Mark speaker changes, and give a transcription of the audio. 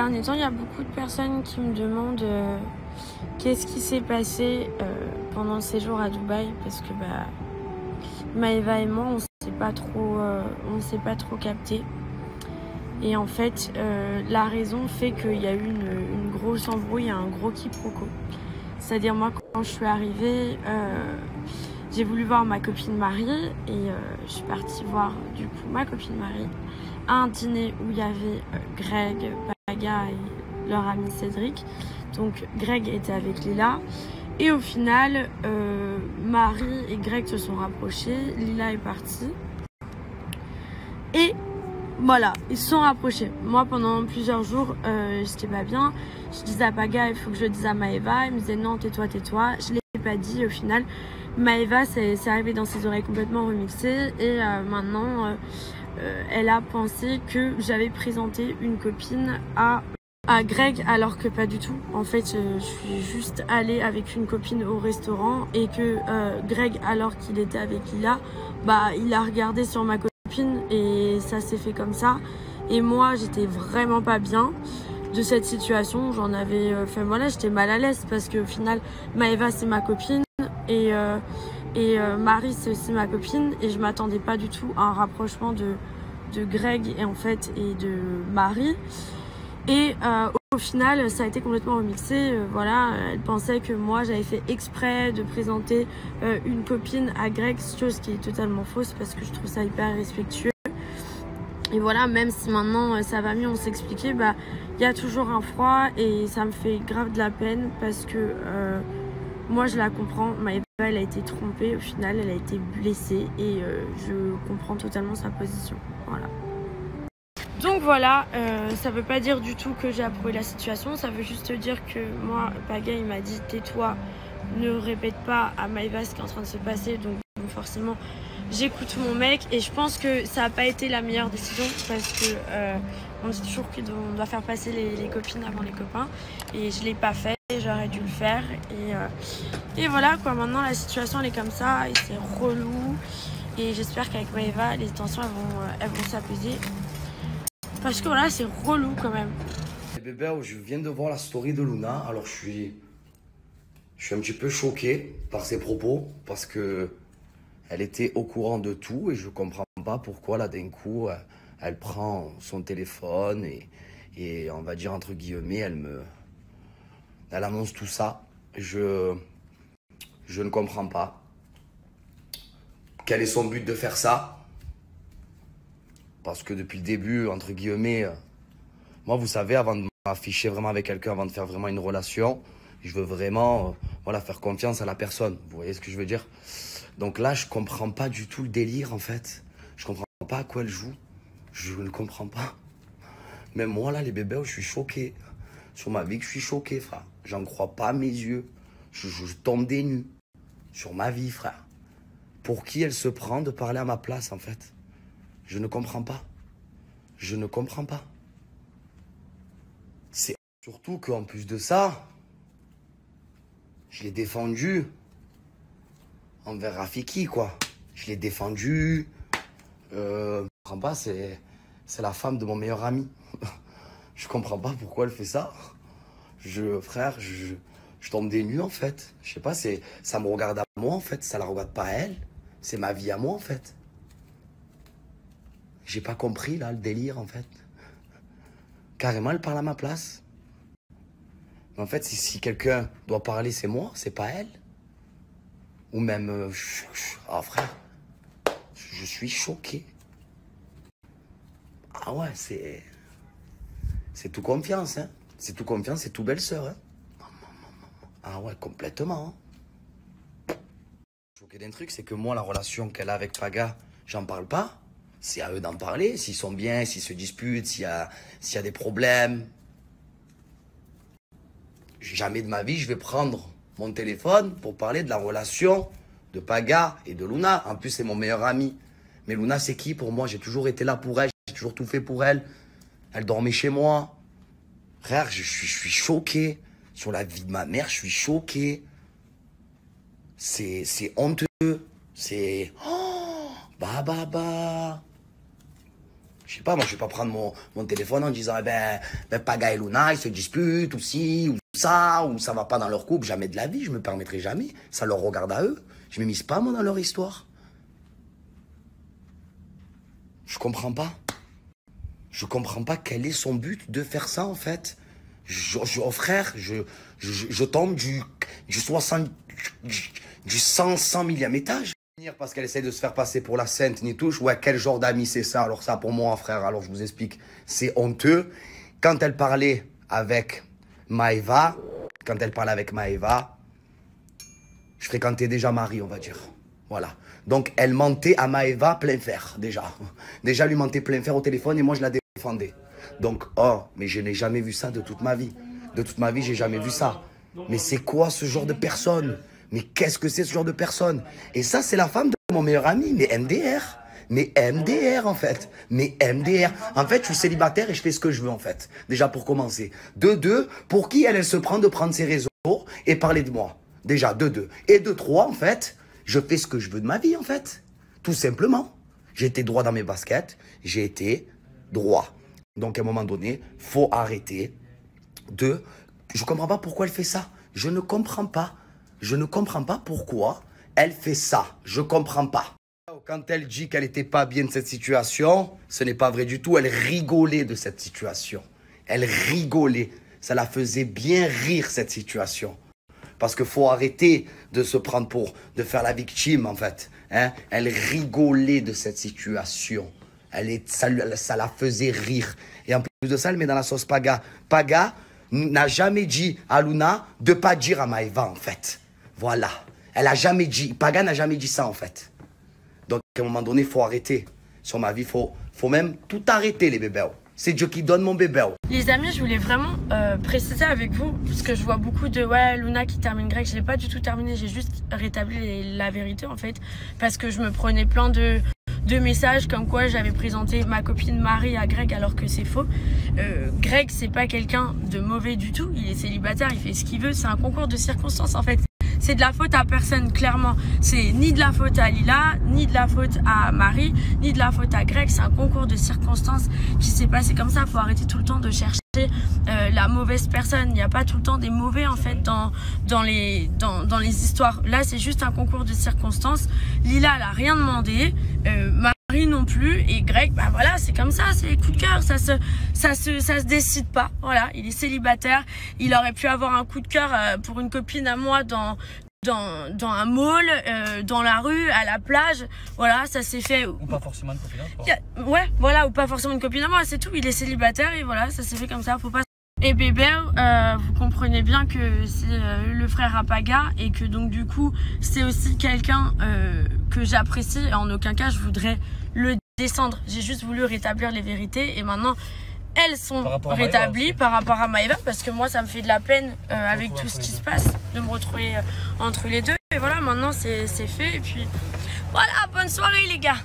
Speaker 1: derniers temps, il y a beaucoup de personnes qui me demandent qu'est-ce qui s'est passé pendant le séjour à Dubaï, parce que Maëva et moi, on ne s'est pas trop capté. Et en fait, la raison fait qu'il y a eu une grosse embrouille, un gros quiproquo. C'est-à-dire, moi, quand je suis arrivée, j'ai voulu voir ma copine Marie et je suis partie voir du coup ma copine Marie à un dîner où il y avait Greg, Paga et leur ami Cédric. Donc Greg était avec Lila et au final Marie et Greg se sont rapprochés, Lila est partie et voilà, ils se sont rapprochés. Moi pendant plusieurs jours j'étais pas bien, je disais à Paga il faut que je le dise à Maëva, il me disait non tais-toi, je l'ai pas dit au final. Maëva c'est arrivé dans ses oreilles complètement remixées et maintenant elle a pensé que j'avais présenté une copine à Greg alors que pas du tout. En fait je suis juste allée avec une copine au restaurant et que Greg alors qu'il était avec Lila, il a regardé sur ma copine et ça s'est fait comme ça. Et moi j'étais vraiment pas bien de cette situation, j'en avais j'étais mal à l'aise parce que au final Maëva c'est ma copine et Marie c'est aussi ma copine et je m'attendais pas du tout à un rapprochement de Greg et de Marie et au final ça a été complètement remixé. Elle pensait que moi j'avais fait exprès de présenter une copine à Greg, chose qui est totalement fausse parce que je trouve ça hyper respectueux. Et voilà, même si maintenant ça va mieux, on s'expliquait, il y a toujours un froid et ça me fait grave de la peine parce que moi je la comprends. Maëva elle a été trompée, au final elle a été blessée et je comprends totalement sa position. Voilà. Donc voilà, ça veut pas dire du tout que j'ai approuvé la situation, ça veut juste dire que moi, Paga il m'a dit tais-toi, ne répète pas à Maëva ce qui est en train de se passer, donc forcément j'écoute mon mec et je pense que ça n'a pas été la meilleure décision parce que on dit toujours qu'on doit faire passer les copines avant les copains et je l'ai pas fait, j'aurais dû le faire et voilà quoi, maintenant la situation elle est comme ça et c'est relou et j'espère qu'avec Maëva les tensions elles vont s'apaiser parce que voilà c'est relou quand même.
Speaker 2: Les bébés, je viens de voir la story de Luna, alors je suis un petit peu choqué par ses propos parce que elle était au courant de tout et je comprends pas pourquoi là d'un coup elle prend son téléphone et on va dire entre guillemets elle annonce tout ça. Je ne comprends pas. Quel est son but de faire ça? Parce que depuis le début, entre guillemets, moi vous savez, avant de m'afficher vraiment avec quelqu'un, avant de faire vraiment une relation, je veux vraiment faire confiance à la personne. Vous voyez ce que je veux dire? Donc là, je comprends pas du tout le délire en fait. Je comprends pas à quoi elle joue. Je ne comprends pas. Même moi là, les bébés, je suis choqué. Sur ma vie, je suis choqué, frère. J'en crois pas à mes yeux. Je tombe des nues. Sur ma vie, frère. Pour qui elle se prend de parler à ma place en fait? Je ne comprends pas. Je ne comprends pas. C'est surtout qu'en plus de ça, je l'ai défendu envers Rafiki, quoi. Je l'ai défendu. Je comprends pas, c'est la femme de mon meilleur ami. Je comprends pas pourquoi elle fait ça. Frère, je tombe des nues, en fait. Je sais pas, ça me regarde à moi, en fait. Ça la regarde pas à elle. C'est ma vie à moi, en fait. J'ai pas compris, là, le délire, en fait. Carrément, elle parle à ma place. Mais en fait, si quelqu'un doit parler, c'est moi, c'est pas elle. Ou même... frère, je suis choqué. Ah ouais, c'est tout confiance, hein. C'est tout confiance, c'est tout belle-sœur, hein. Ah ouais, complètement. Hein. Choqué d'un truc, c'est que moi, la relation qu'elle a avec Paga, j'en parle pas. C'est à eux d'en parler, s'ils sont bien, s'ils se disputent, s'il y a des problèmes. Jamais de ma vie, je vais prendre mon téléphone pour parler de la relation de Paga et de Luna. En plus, c'est mon meilleur ami. Mais Luna, c'est qui pour moi? J'ai toujours été là pour elle, j'ai toujours tout fait pour elle. Elle dormait chez moi. Frère, je suis choqué. Sur la vie de ma mère, je suis choqué. C'est honteux. C'est... Oh, bah. Je sais pas, moi je vais pas prendre mon téléphone en disant, eh ben Paga et Luna, ils se disputent, ou si, ou ça va pas dans leur couple. Jamais de la vie, je me permettrai jamais. Ça leur regarde à eux. Je m'immisce pas, moi, dans leur histoire. Je comprends pas. Je comprends pas quel est son but de faire ça, en fait. Frère, je tombe du 100 millième étage. Parce qu'elle essaie de se faire passer pour la sainte Nitouche. Ouais, quel genre d'ami c'est ça? Alors ça, pour moi, frère, alors je vous explique. C'est honteux. Quand elle parlait avec Maëva, je fréquentais déjà Marie, on va dire. Voilà. Donc, elle mentait à Maëva plein fer, déjà. Déjà, lui mentait plein fer au téléphone et moi, je la défendais. Donc, oh, mais je n'ai jamais vu ça de toute ma vie. De toute ma vie, j'ai jamais vu ça. Mais c'est quoi ce genre de personne? Mais qu'est-ce que c'est ce genre de personne? Et ça, c'est la femme de mon meilleur ami, mais MDR. Mais MDR, en fait. Mais MDR. En fait, je suis célibataire et je fais ce que je veux, en fait. Déjà, pour commencer. De deux, pour qui elle se prend de prendre ses réseaux et parler de moi? Déjà, de deux. Et de trois, en fait, je fais ce que je veux de ma vie, en fait. Tout simplement. J'ai été droit dans mes baskets. J'ai été droit. Donc, à un moment donné, faut arrêter de... Je ne comprends pas pourquoi elle fait ça. Je ne comprends pas. Je ne comprends pas pourquoi elle fait ça. Je ne comprends pas. Quand elle dit qu'elle n'était pas bien de cette situation, ce n'est pas vrai du tout. Elle rigolait de cette situation. Elle rigolait. Ça la faisait bien rire, cette situation. Parce qu'il faut arrêter de se prendre de faire la victime, en fait. Hein? Elle rigolait de cette situation. Ça la faisait rire. Et en plus de ça, elle met dans la sauce Paga. Paga n'a jamais dit à Luna de ne pas dire à Maëva, en fait. Voilà. Elle a jamais dit. Paga n'a jamais dit ça, en fait. Donc, à un moment donné, il faut arrêter. Sur ma vie, il faut même tout arrêter, les bébés. C'est Dieu qui donne mon bébé.
Speaker 1: Les amis, je voulais vraiment préciser avec vous, parce que je vois beaucoup de ouais, Luna qui termine Greg. Je ne l'ai pas du tout terminé, j'ai juste rétabli la vérité, en fait. Parce que je me prenais plein de messages comme quoi j'avais présenté ma copine Marie à Greg alors que c'est faux. Greg, c'est pas quelqu'un de mauvais du tout. Il est célibataire, il fait ce qu'il veut. C'est un concours de circonstances, en fait. C'est de la faute à personne, clairement. C'est ni de la faute à Lila, ni de la faute à Marie, ni de la faute à Greg. C'est un concours de circonstances qui s'est passé comme ça. Il faut arrêter tout le temps de chercher la mauvaise personne. Il n'y a pas tout le temps des mauvais, en fait, dans les histoires. Là, c'est juste un concours de circonstances. Lila, elle a rien demandé. Marie non plus. Et Greg, bah voilà, c'est comme ça, c'est les coups de cœur. Ça se décide pas. Voilà, il est célibataire. Il aurait pu avoir un coup de cœur pour une copine à moi dans un mall, dans la rue, à la plage. Voilà, ça s'est fait. Ou
Speaker 3: pas forcément une copine à toi.
Speaker 1: Ouais, voilà, ou pas forcément une copine à moi, c'est tout. Il est célibataire et voilà, ça s'est fait comme ça. Faut pas. Et bébé, vous comprenez bien que c'est le frère à Paga et que donc du coup, c'est aussi quelqu'un que j'apprécie. En aucun cas, je voudrais le descendre. J'ai juste voulu rétablir les vérités et maintenant, elles sont rétablies par rapport à Maëva parce que moi, ça me fait de la peine avec tout ce qui se passe de me retrouver entre les deux. Et voilà, maintenant, c'est fait. Et puis, voilà, bonne soirée les gars.